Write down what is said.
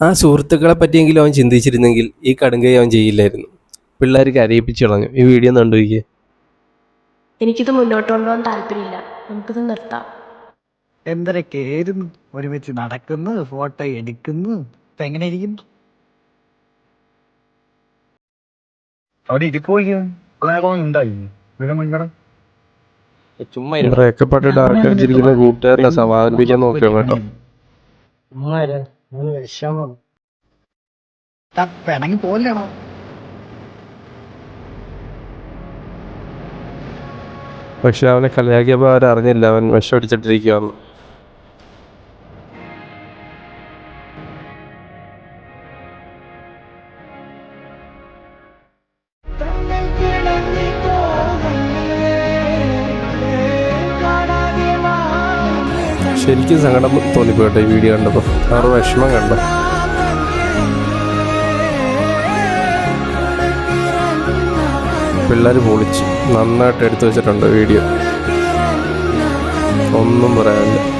ആ സുഹൃത്തുക്കളെ പറ്റിയെങ്കിലും അവൻ ചിന്തിച്ചിരുന്നെങ്കിൽ ഈ കടുങ്കൈ അവൻ ചെയ്യില്ലായിരുന്നു. പിള്ളേർ കരയിപ്പിച്ച് കളഞ്ഞു. ഈ വീഡിയോ ഒന്ന് കണ്ടുപോയിക്കേ. എനിക്കിത് മുന്നോട്ട് കൊണ്ടുപോകാൻ താല്പര്യമില്ല, നമുക്കിത് നിർത്താം. എന്തൊക്കെയായിരുന്നു, ഒരുമിച്ച് നടക്കുന്നു, ഫോട്ടോ എടുക്കുന്നു. ഇപ്പൊ എങ്ങനെ ഇരിക്കുന്നു? അവിടെ ഇരിപ്പോയി ഉണ്ടായി ചുമ്മാ ബ്രേക്കപ്പാട്ട് ഡാർക്ക് അടിച്ചിരിക്കുന്ന കൂട്ടുകാരനെ സമാധാനിപ്പിക്കാൻ നോക്കണം കേട്ടോ. വിഷമം പിണങ്ങി പോലെയാണോ? പക്ഷെ അവനെ കളിയാക്കിയപ്പോൾ അവരറിഞ്ഞില്ല അവൻ വിഷം അടിച്ചിട്ടിരിക്കുകയാണ്. ശരിക്കും സങ്കടം തോന്നിപ്പോട്ടെ ഈ വീഡിയോ കണ്ടപ്പോൾ. അവരുടെ വിഷമം കണ്ടോ? പിള്ളേർ പൊളിച്ച് നന്നായിട്ട് എടുത്തു വെച്ചിട്ടുണ്ട് വീഡിയോ, ഒന്നും പറയാനില്ല.